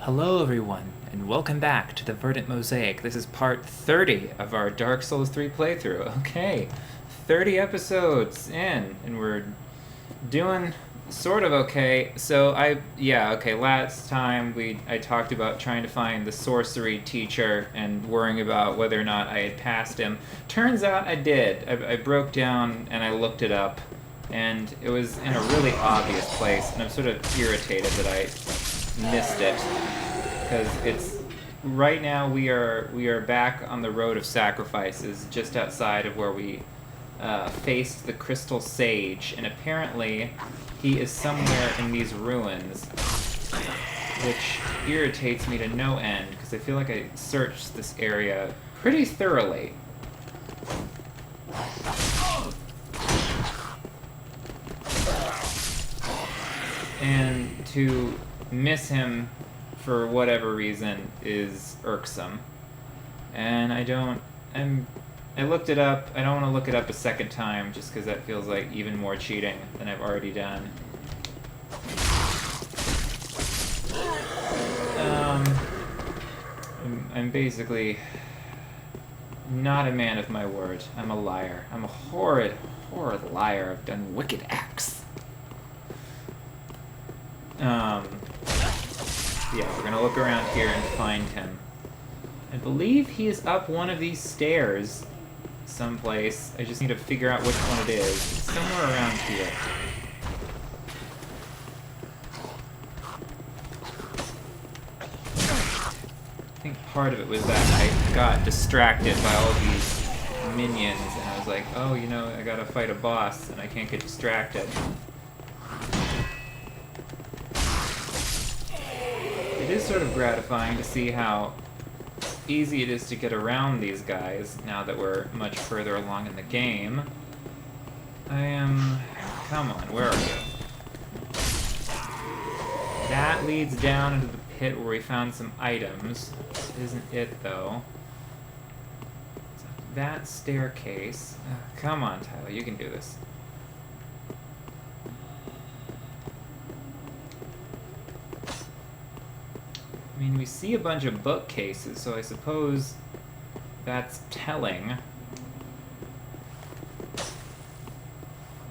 Hello everyone, and welcome back to the Verdant Mosaic. This is part 30 of our Dark Souls 3 playthrough. Okay, 30 episodes in, and we're doing sort of okay. So last time I talked about trying to find the sorcery teacher and worrying about whether or not I had passed him. Turns out I did. I broke down and I looked it up, and it was in a really obvious place, and I'm sort of irritated that I missed it, because it's right now we are back on the road of sacrifices, just outside of where we faced the crystal sage, and apparently he is somewhere in these ruins, which irritates me to no end because I feel like I searched this area pretty thoroughly. And to miss him for whatever reason is irksome. And I looked it up. I don't want to look it up a second time just because that feels like even more cheating than I've already done. I'm basically not a man of my word. I'm a liar. I'm a horrid, horrid liar. I've done wicked acts. Yeah, we're gonna look around here and find him. I believe he is up one of these stairs someplace. I just need to figure out which one it is. It's somewhere around here. I think part of it was that I got distracted by all these minions, and I was like, oh, you know, I gotta fight a boss, and I can't get distracted. It is sort of gratifying to see how easy it is to get around these guys now that we're much further along in the game. Come on, where are you? That leads down into the pit where we found some items. It isn't it, though. That staircase. Come on, Tyler, you can do this. I mean, we see a bunch of bookcases, so I suppose that's telling.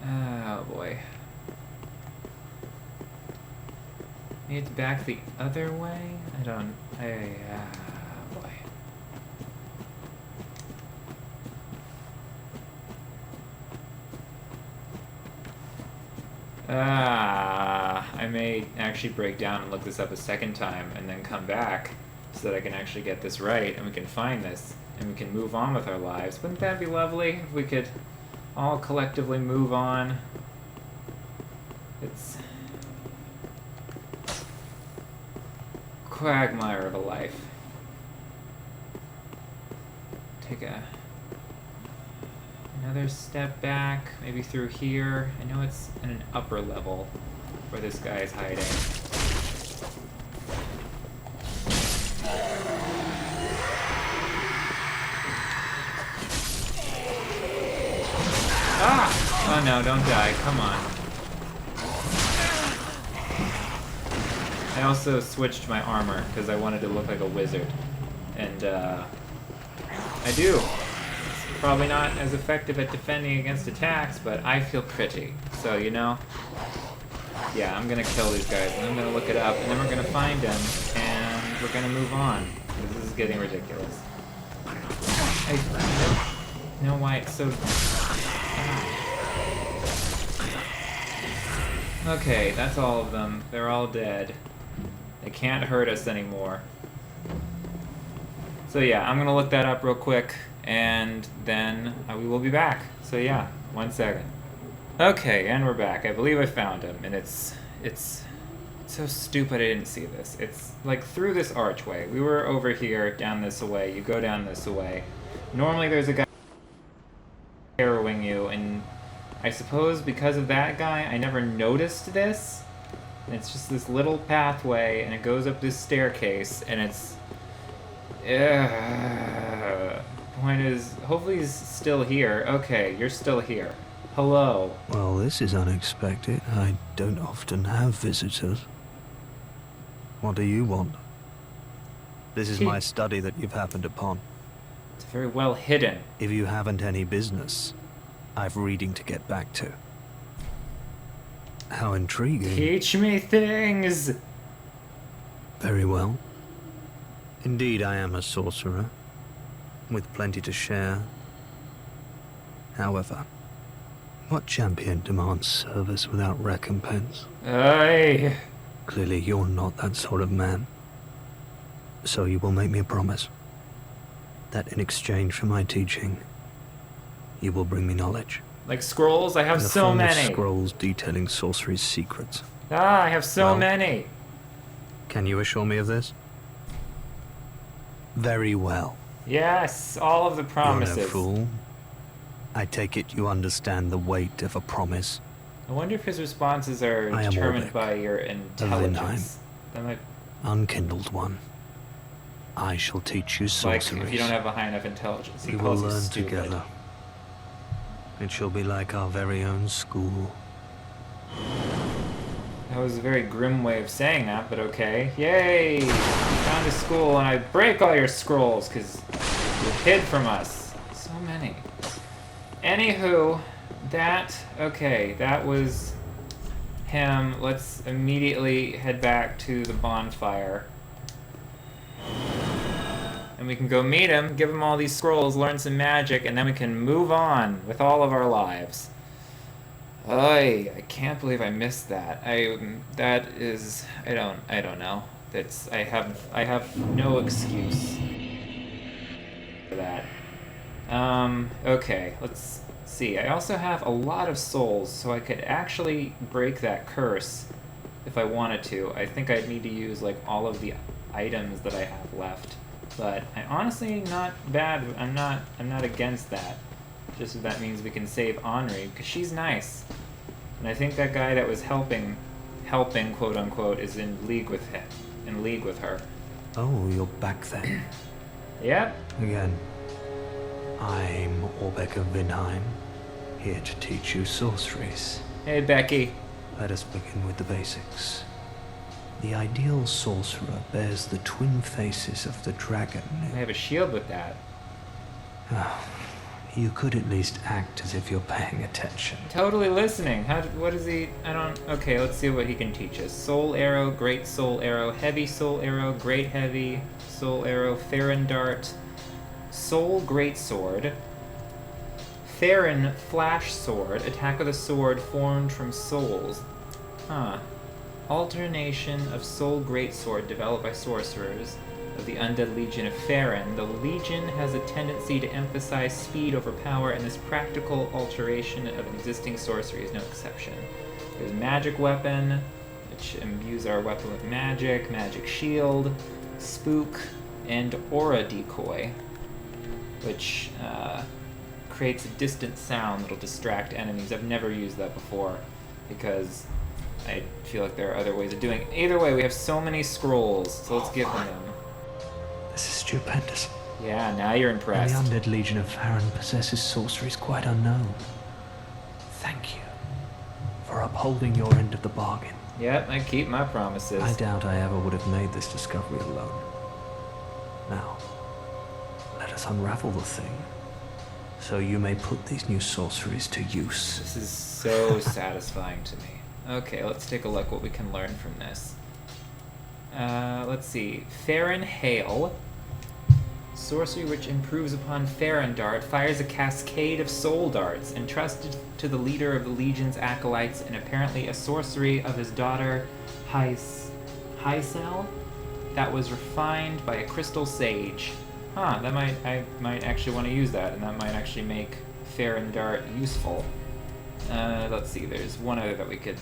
Oh boy. Maybe it's back the other way? Boy. I may actually break down and look this up a second time and then come back so that I can actually get this right and we can find this and we can move on with our lives. Wouldn't that be lovely if we could all collectively move on? It's quagmire of a life. Take another step back, maybe through here. I know it's in an upper level where this guy is hiding. Ah! Oh no, don't die, come on. I also switched my armor because I wanted to look like a wizard. And I do. It's probably not as effective at defending against attacks, but I feel pretty. So, you know, yeah, I'm gonna kill these guys, and I'm gonna look it up, and then we're gonna find him, and we're gonna move on. This is getting ridiculous. I don't know why it's so... Okay, that's all of them. They're all dead. They can't hurt us anymore. So yeah, I'm gonna look that up real quick, and then we will be back. So yeah, 1 second. Okay, and we're back. I believe I found him, and it's so stupid I didn't see this. It's like through this archway. We were over here, down this way. You go down this way. Normally there's a guy arrowing you, and I suppose because of that guy, I never noticed this. And it's just this little pathway, and it goes up this staircase, and it's... Point is, hopefully he's still here. Okay, you're still here. Hello. Well, this is unexpected. I don't often have visitors. What do you want? This is my study that you've happened upon. It's very well hidden. If you haven't any business, I've reading to get back to. How intriguing. Teach me things! Very well. Indeed, I am a sorcerer, with plenty to share. However, what champion demands service without recompense? Aye. Clearly, you're not that sort of man. So you will make me a promise that in exchange for my teaching, you will bring me knowledge. Like scrolls? I have In the so form of many. scrolls detailing sorcery's secrets. Ah, I have so Well, many. Can you assure me of this? Very well. Yes, all of the promises. You're no fool. I take it you understand the weight of a promise. I wonder if his responses are I am determined Orbeck, by your intelligence. That might, Unkindled one. I shall teach you like, sorcery. if you don't have a high enough intelligence, he We will calls you learn stupid. together. It shall be like our very own school. That was a very grim way of saying that, but okay. Yay! We found a school, and I break all your scrolls, because you hid from us. So many. Anywho, that was him. Let's immediately head back to the bonfire. And we can go meet him, give him all these scrolls, learn some magic, and then we can move on with all of our lives. I can't believe I missed that. I don't know. I have no excuse for that. Okay, let's see. I also have a lot of souls, so I could actually break that curse if I wanted to. I think I'd need to use like all of the items that I have left. But I honestly not bad. I'm not against that. Just if that means we can save Henri, because she's nice. And I think that guy that was helping quote unquote is in league with her. Oh, you're back then. Yep. Again. I'm Orbeck of Vinheim, here to teach you sorceries. Hey Becky. Let us begin with the basics. The ideal sorcerer bears the twin faces of the dragon. I have a shield with that. You could at least act as if you're paying attention. Totally listening. What is he? Okay, let's see what he can teach us. Soul arrow, great soul arrow, heavy soul arrow, great heavy soul arrow, Farron dart, soul great sword, Farron flash sword, attack with a sword formed from souls. Huh. Alternation of soul greatsword developed by sorcerers of the undead legion of Farron. The legion has a tendency to emphasize speed over power, and this practical alteration of an existing sorcery is no exception. There's magic weapon, which imbues our weapon with magic, magic shield, spook, and aura decoy, which creates a distant sound that'll distract enemies. I've never used that before because I feel like there are other ways of doing it. Either way, we have so many scrolls, so let's give them. This is stupendous. Yeah, now you're impressed. And the undead legion of Farron possesses sorceries quite unknown. Thank you for upholding your end of the bargain. Yep, I keep my promises. I doubt I ever would have made this discovery alone. Now, let us unravel the thing, so you may put these new sorceries to use. This is so satisfying to me. Okay, let's take a look what we can learn from this. Let's see. Farron Hail. Sorcery which improves upon Farron Dart fires a cascade of soul darts entrusted to the leader of the Legion's acolytes and apparently a sorcery of his daughter Hysel that was refined by a crystal sage. Huh, I might actually want to use that, and that might actually make Farron Dart useful. Let's see, there's one other that we could...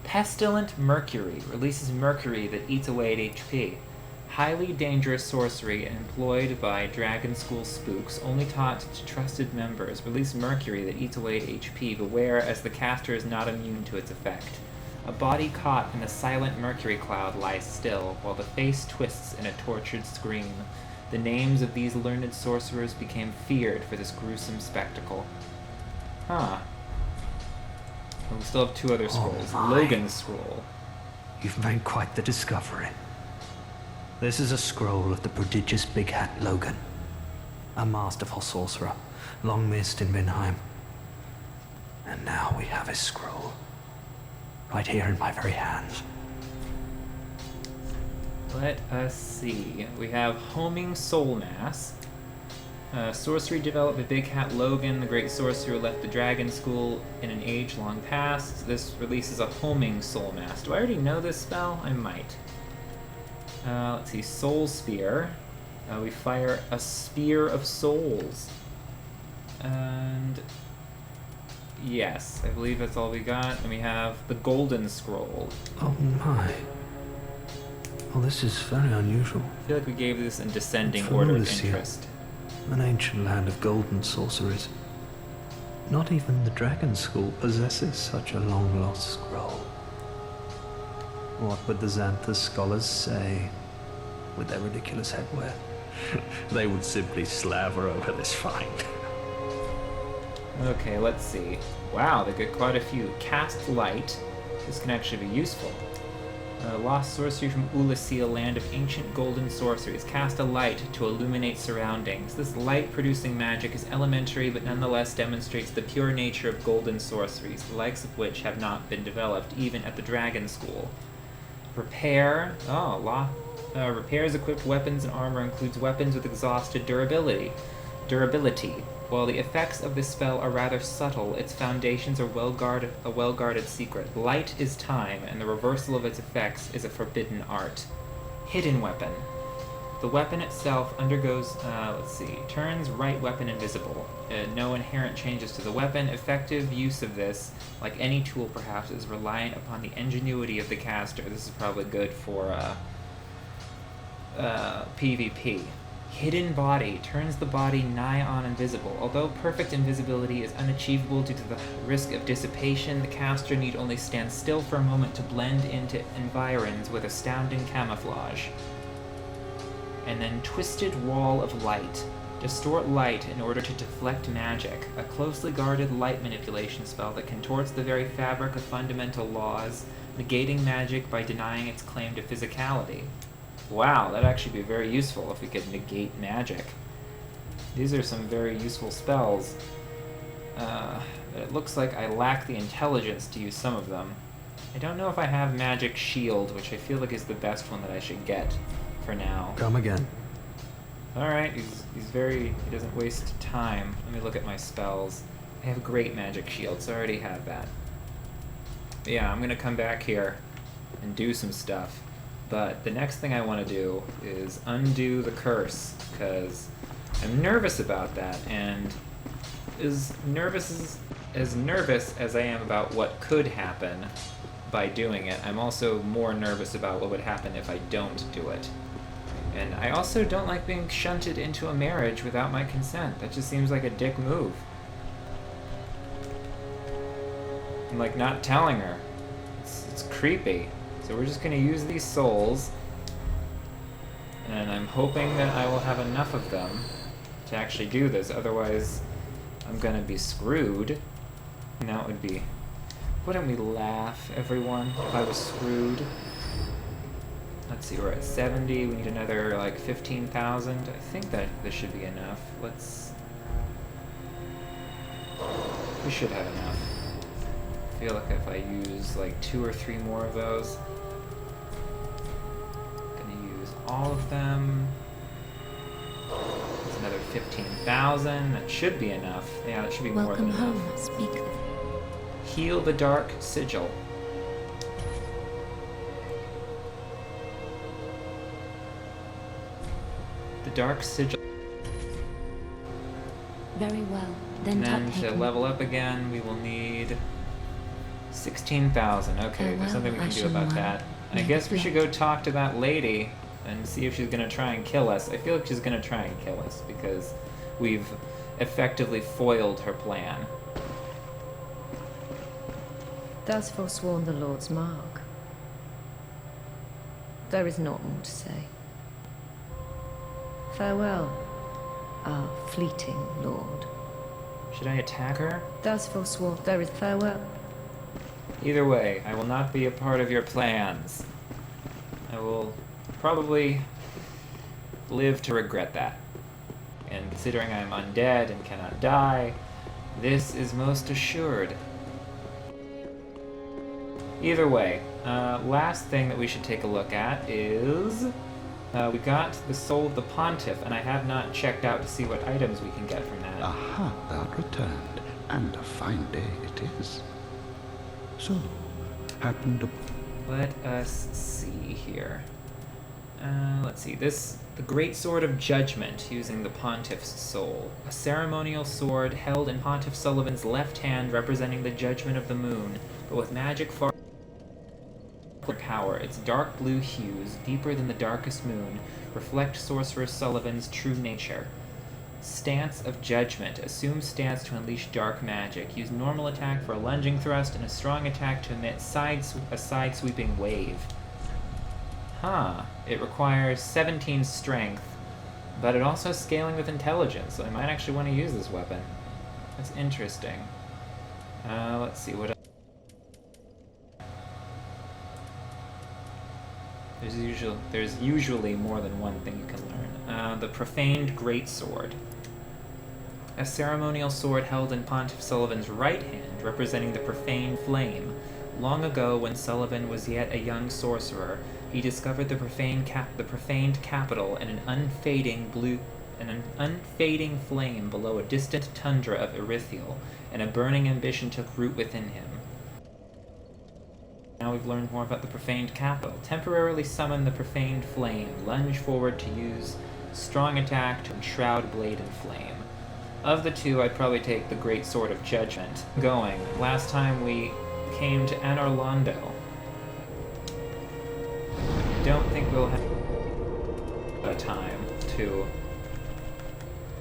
Pestilent Mercury releases mercury that eats away at HP. Highly dangerous sorcery employed by Dragon School spooks, only taught to trusted members. Release mercury that eats away at HP. Beware, as the caster is not immune to its effect. A body caught in a silent mercury cloud lies still, while the face twists in a tortured scream. The names of these learned sorcerers became feared for this gruesome spectacle. Huh. We still have two other scrolls. Oh my. Logan's scroll. You've made quite the discovery. This is a scroll of the prodigious Big Hat Logan, a masterful sorcerer, long missed in Vinheim. And now we have his scroll, right here in my very hands. Let us see. We have Homing Soul Mass. Sorcery developed by Big Hat Logan, the great sorcerer who left the Dragon School in an age long past. This releases a Homing Soul Mass. Do I already know this spell? I might. Let's see. Soul Spear. We fire a Spear of Souls. And yes, I believe that's all we got. And we have the Golden Scroll. Oh my. Well, this is very unusual. I feel like we gave this in descending For order of Ulusia, interest. an ancient land of golden sorceries. Not even the Dragon School possesses such a long-lost scroll. What would the Xanthus scholars say with their ridiculous headwear? They would simply slaver over this find. Okay, let's see. Wow, they get quite a few. Cast Light. This can actually be useful. Lost sorcery from Ulusia, land of ancient golden sorceries. Cast a light to illuminate surroundings. This light-producing magic is elementary, but nonetheless demonstrates the pure nature of golden sorceries, the likes of which have not been developed even at the Dragon School. Repair. Repairs equipped weapons and armor includes weapons with exhausted durability. While the effects of this spell are rather subtle, its foundations are a well-guarded secret. Light is time, and the reversal of its effects is a forbidden art. Hidden weapon. The weapon itself undergoes, turns right weapon invisible. No inherent changes to the weapon. Effective use of this, like any tool perhaps, is reliant upon the ingenuity of the caster. This is probably good for PvP. Hidden body turns the body nigh on invisible. Although perfect invisibility is unachievable due to the risk of dissipation, the caster need only stand still for a moment to blend into environs with astounding camouflage. And then Twisted Wall of Light. Distort light in order to deflect magic. A closely guarded light manipulation spell that contorts the very fabric of fundamental laws, negating magic by denying its claim to physicality. Wow, that'd actually be very useful if we could negate magic. These are some very useful spells. But it looks like I lack the intelligence to use some of them. I don't know if I have Magic Shield, which I feel like is the best one that I should get for now. Come again. Alright, he doesn't waste time. Let me look at my spells. I have Great Magic Shield, so I already have that. But yeah, I'm gonna come back here and do some stuff. But the next thing I want to do is undo the curse, because I'm nervous about that, and as nervous as I am about what could happen by doing it, I'm also more nervous about what would happen if I don't do it. And I also don't like being shunted into a marriage without my consent. That just seems like a dick move. I'm like not telling her. It's creepy. So we're just going to use these souls, and I'm hoping that I will have enough of them to actually do this. Otherwise, I'm going to be screwed. And that would be... Wouldn't we laugh, everyone, if I was screwed? Let's see, we're at 70. We need another, like, 15,000. I think that this should be enough. We should have enough. I feel like if I use, like, 2 or 3 more of those... all of them. That's another 15,000. That should be enough. Yeah, that should be more than enough. Welcome home, speak. Heal the Dark Sigil. The Dark Sigil. Very well. Then, And then to level up again, we will need 16,000. Okay, there's something we can do about that. I guess we should go talk to that lady and see if she's gonna try and kill us. I feel like she's gonna try and kill us because we've effectively foiled her plan. Thus forsworn the Lord's mark. There is naught more to say. Farewell, our fleeting Lord. Should I attack her? Thus forsworn, there is farewell. Either way, I will not be a part of your plans. I will probably live to regret that. And considering I'm undead and cannot die, this is most assured. Either way, last thing that we should take a look at is... we got the Soul of the Pontiff, and I have not checked out to see what items we can get from that. Aha, thou art returned, and a fine day it is. So, happened to... Let us see here. Let's see, the Great Sword of Judgment, using the Pontiff's soul. A ceremonial sword held in Pontiff Sullivan's left hand representing the judgment of the moon, but with magic far power. Its dark blue hues, deeper than the darkest moon, reflect Sorcerer Sullivan's true nature. Stance of Judgment. Assume stance to unleash dark magic. Use normal attack for a lunging thrust and a strong attack to emit a side-sweeping wave. Huh. It requires 17 strength, but it also has scaling with intelligence, so I might actually want to use this weapon. That's interesting. Let's see what else. There's usually more than one thing you can learn. The Profaned Greatsword. A ceremonial sword held in Pontiff Sullivan's right hand, representing the Profaned Flame. Long ago, when Sullivan was yet a young sorcerer, he discovered the profaned capital in an unfading flame below a distant tundra of Erithiel, and a burning ambition took root within him. Now we've learned more about the Profaned Capital. Temporarily summon the Profaned Flame. Lunge forward to use strong attack to enshroud blade in flame. Of the two, I'd probably take the Great Sword of Judgment. Going. Last time we came to Anorlando. I don't think we'll have a time to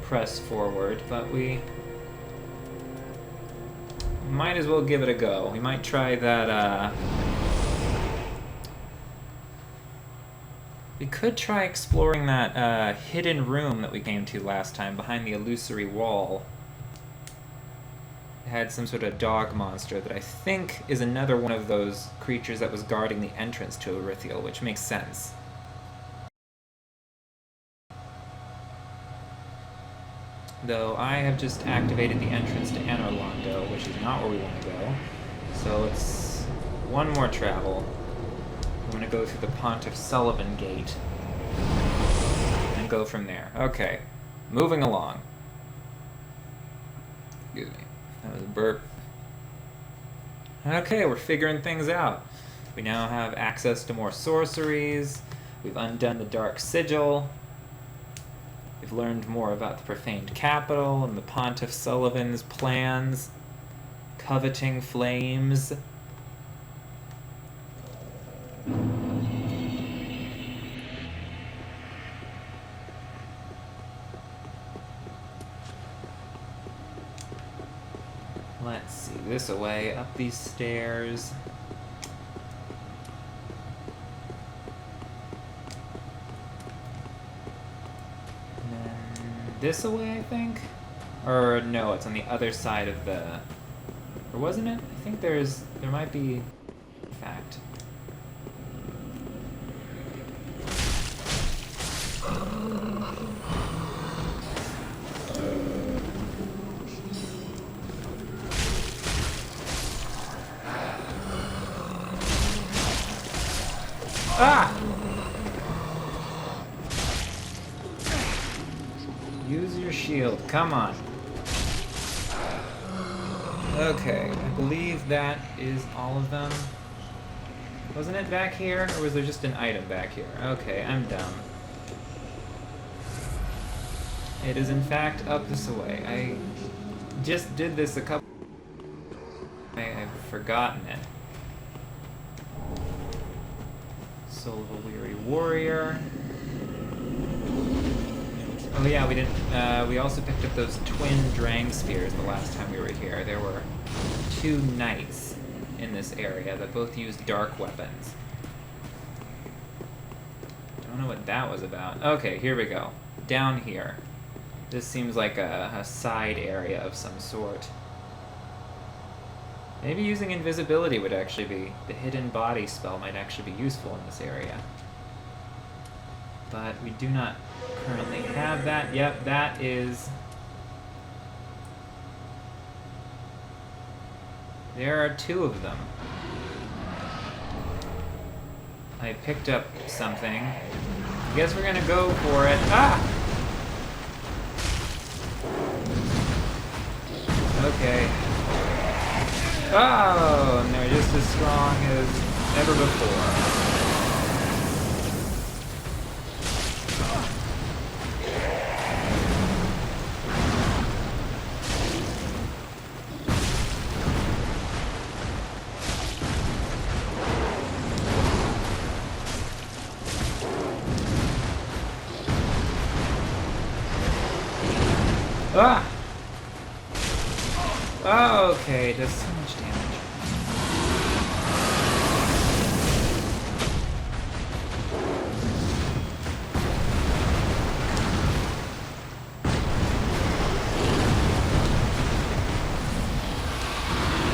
press forward, but we might as well give it a go. We might try that, we could try exploring that, hidden room that we came to last time behind the illusory wall. It had some sort of dog monster that I think is another one of those creatures that was guarding the entrance to Erithiel, which makes sense. Though I have just activated the entrance to Anorlando, which is not where we want to go. So it's one more travel. I'm going to go through the Pontiff Sullivan gate and go from there. Okay, moving along. Excuse me, that was a burp. Okay, we're figuring things out. We now have access to more sorceries. We've undone the Dark Sigil. We've learned more about the Profaned Capital and the Pontiff Sullivan's plans. Coveting flames. Let's see, this away, up these stairs. And then this away, I think? Or no, it's on the other side of the... Or wasn't it? I think there might be... In fact. Ah! Use your shield. Come on. Okay, I believe that is all of them. Wasn't it back here, or was there just an item back here? Okay, I'm dumb. It is in fact up this way. I just did this a couple... I've forgotten it. Soul of a Weary Warrior. Oh yeah, we didn't. We also picked up those twin Drang Spheres the last time we were here. There were 2 knights in this area that both used dark weapons. Don't know what that was about. Okay, here we go. Down here. This seems like a side area of some sort. Maybe using invisibility would actually be... The hidden body spell might actually be useful in this area. But we do not currently have that. Yep, that is... There are 2 of them. I picked up something. I guess we're gonna go for it. Ah! Okay. Oh, and they're just as strong as ever before. Ah! Oh, okay, it does so much damage.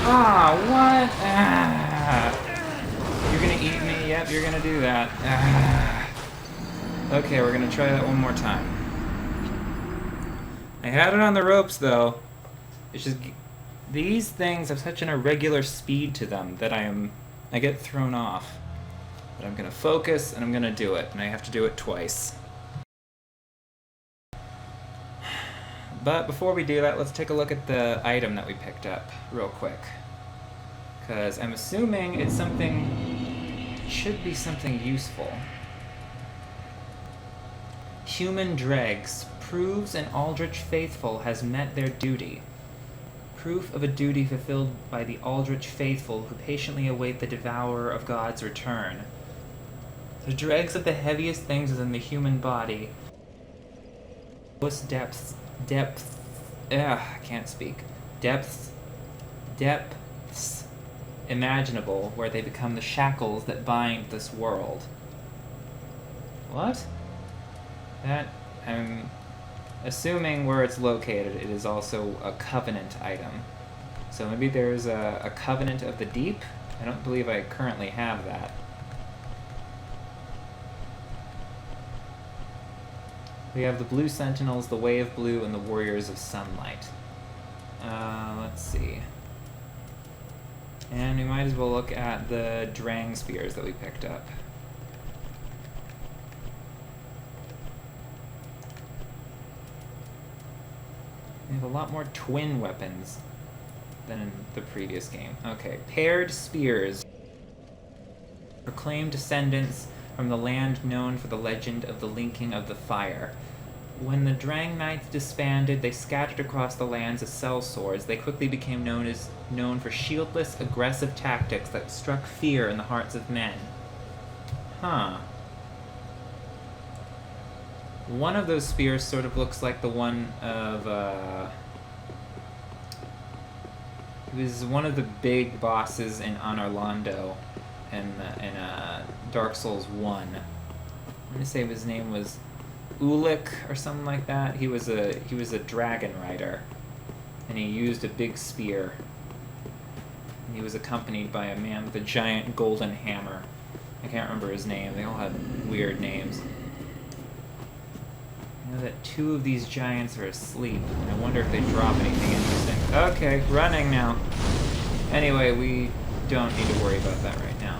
Ah, what? Ah. You're gonna eat me? Yep, you're gonna do that. Ah. Okay, we're gonna try that one more time. I had it on the ropes, though. It's just... These things have such an irregular speed to them that I get thrown off. But I'm gonna focus, and I'm gonna do it, and I have to do it twice. But before we do that, let's take a look at the item that we picked up real quick. Because I'm assuming it's something... It should be something useful. Human dregs. Proves an Aldrich faithful has met their duty. Proof of a duty fulfilled by the Aldrich faithful who patiently await the devourer of God's return. The dregs of the heaviest things within the human body. Lowest depths I can't speak. Depths imaginable, where they become the shackles that bind this world. What? That, I'm assuming where it's located, it is also a covenant item. So maybe there's a covenant of the deep? I don't believe I currently have that. We have the Blue Sentinels, the Way of Blue, and the Warriors of Sunlight. Let's see. And we might as well look at the Drang Spears that we picked up. We have a lot more twin weapons than in the previous game. Okay, paired spears. Proclaimed descendants from the land known for the legend of the linking of the fire. When the Drang Knights disbanded, they scattered across the lands as sellswords. They quickly became known for shieldless, aggressive tactics that struck fear in the hearts of men. Huh. One of those spears sort of looks like the one of, it was one of the big bosses in Anorlando in Dark Souls 1. I'm gonna say his name was Ulik or something like that. He was a dragon rider, and he used a big spear. And he was accompanied by a man with a giant golden hammer. I can't remember his name. They all had weird names. I know that 2 of these giants are asleep, and I wonder if they drop anything interesting. Okay, running now. Anyway, we don't need to worry about that right now.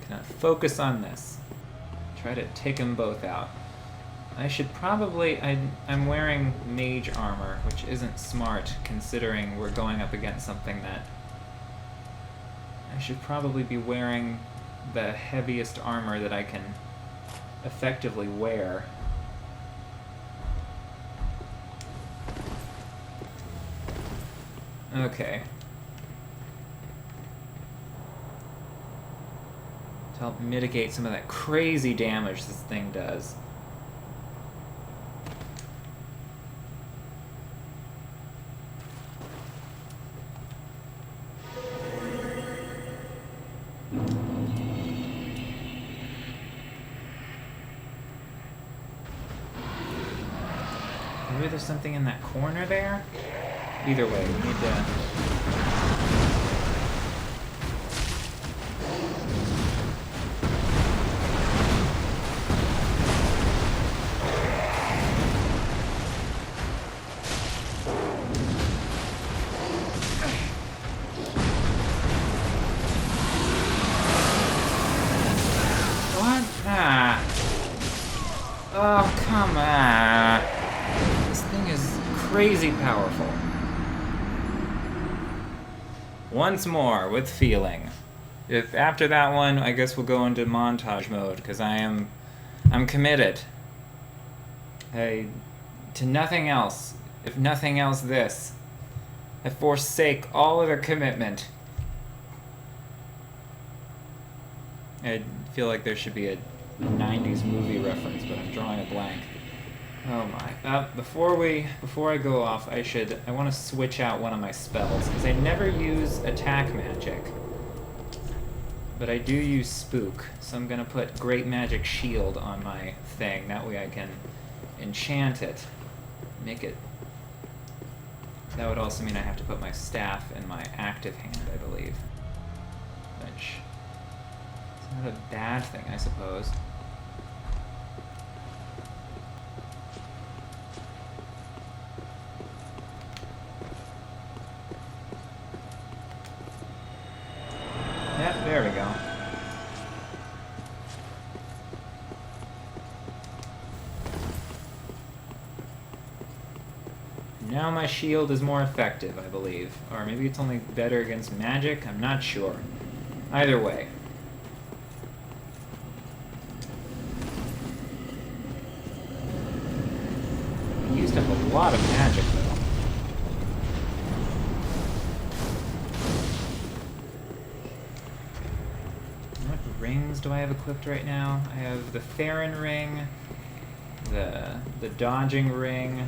Gonna focus on this. Try to take them both out. I should probably... I'm wearing mage armor, which isn't smart, considering we're going up against something that... I should probably be wearing the heaviest armor that I can effectively wear. Okay. To help mitigate some of that crazy damage this thing does. Maybe there's something in that corner there? Either way, we need to... Come on. This thing is crazy powerful. Once more with feeling. If after that one, I guess we'll go into montage mode because I'm committed. To nothing else. If nothing else, this. I forsake all other commitment. I feel like there should be a 90s movie reference, but I'm drawing a blank. Oh my. Before I go off, I want to switch out one of my spells, because I never use attack magic. But I do use Spook, so I'm going to put Great Magic Shield on my thing. That way I can enchant it. Make it... That would also mean I have to put my staff in my active hand, I believe. Which... is not a bad thing, I suppose. Yep, there we go. Now my shield is more effective, I believe. Or maybe it's only better against magic? I'm not sure. Either way. I used up a lot of magic, though. What rings do I have equipped right now? I have the Theron ring, the dodging ring.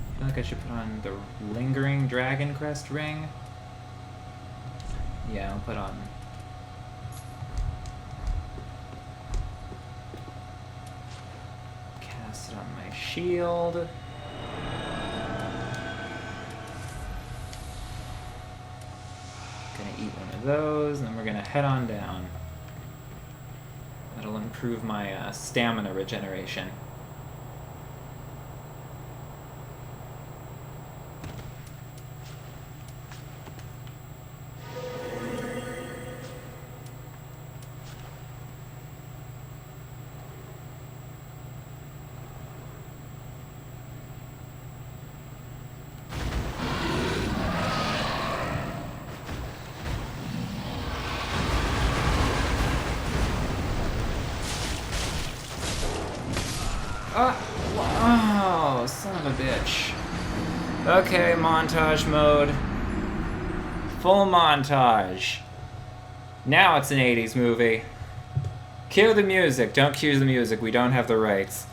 I feel like I should put on the lingering Dragon Crest ring. Yeah, I'll put on... cast it on my shield. Gonna eat one of those, and then we're gonna head on down. That'll improve my stamina regeneration. Oh, son of a bitch. Okay, montage mode. Full montage. Now it's an 80s movie. Cue the music. Don't cue the music. We don't have the rights.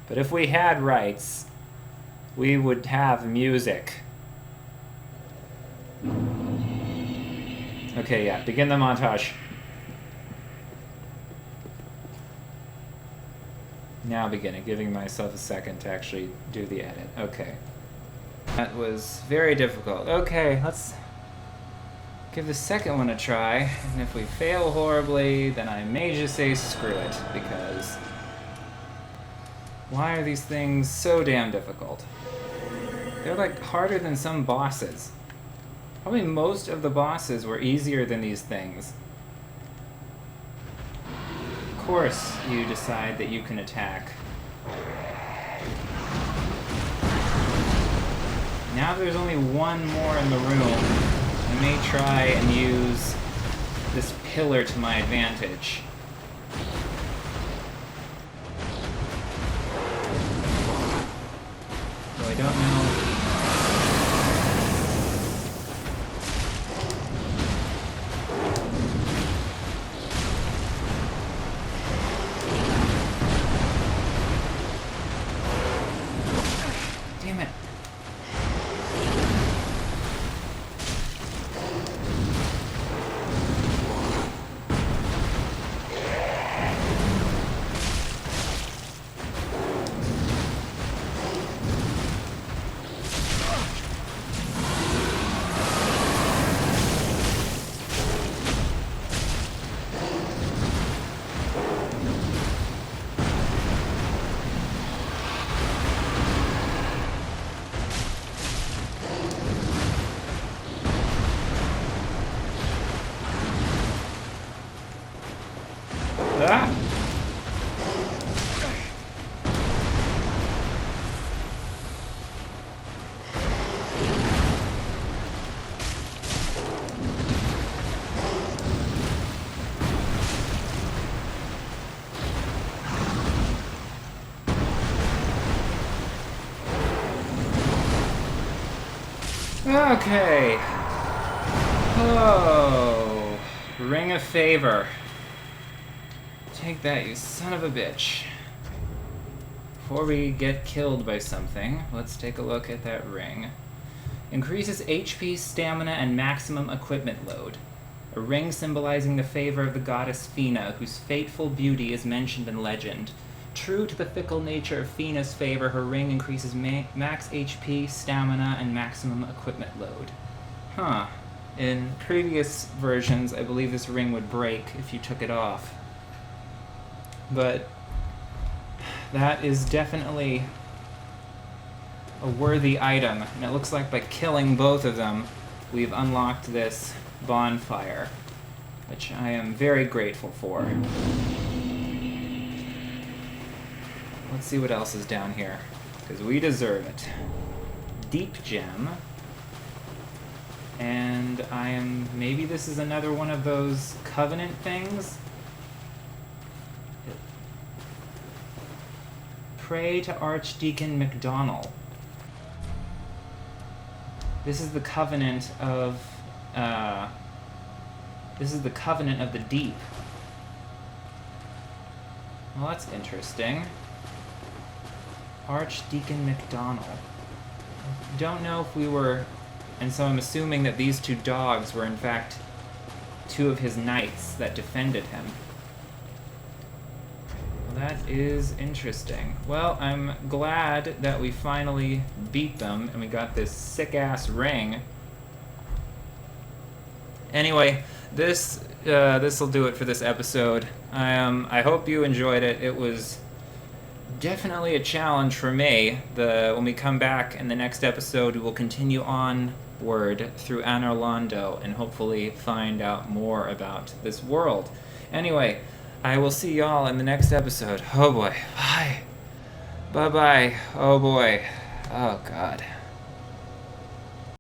But if we had rights, we would have music. Okay, yeah, begin the montage. Now beginning, giving myself a second to actually do the edit. Okay. That was very difficult. Okay, let's give the second one a try. And if we fail horribly, then I may just say screw it, because why are these things so damn difficult? They're like harder than some bosses. Probably most of the bosses were easier than these things. Of course, you decide that you can attack. Now there's only one more in the room. I may try and use this pillar to my advantage. Though I don't know. Damn it. Ah! Okay. Oh. Ring of Favor. Take that, you son of a bitch. Before we get killed by something, let's take a look at that ring. Increases HP, stamina, and maximum equipment load. A ring symbolizing the favor of the goddess Fina, whose fateful beauty is mentioned in legend. True to the fickle nature of Fina's favor, her ring increases max HP, stamina, and maximum equipment load. Huh. In previous versions, I believe this ring would break if you took it off. But that is definitely a worthy item, and it looks like by killing both of them, we've unlocked this bonfire, which I am very grateful for. Let's see what else is down here, because we deserve it. Deep gem. And maybe this is another one of those covenant things? Pray to Archdeacon McDonnell. This is the covenant of, the deep. Well, that's interesting. Archdeacon McDonnell. Don't know if we were... And so I'm assuming that these two dogs were in fact two of his knights that defended him. Well, that is interesting. Well, I'm glad that we finally beat them and we got this sick-ass ring. Anyway, this'll do it for this episode. I hope you enjoyed it. It was definitely a challenge for me. When we come back in the next episode, we will continue onward through Anor Londo and hopefully find out more about this world. Anyway, I will see y'all in the next episode. Oh boy. Bye. Bye-bye. Oh boy. Oh God.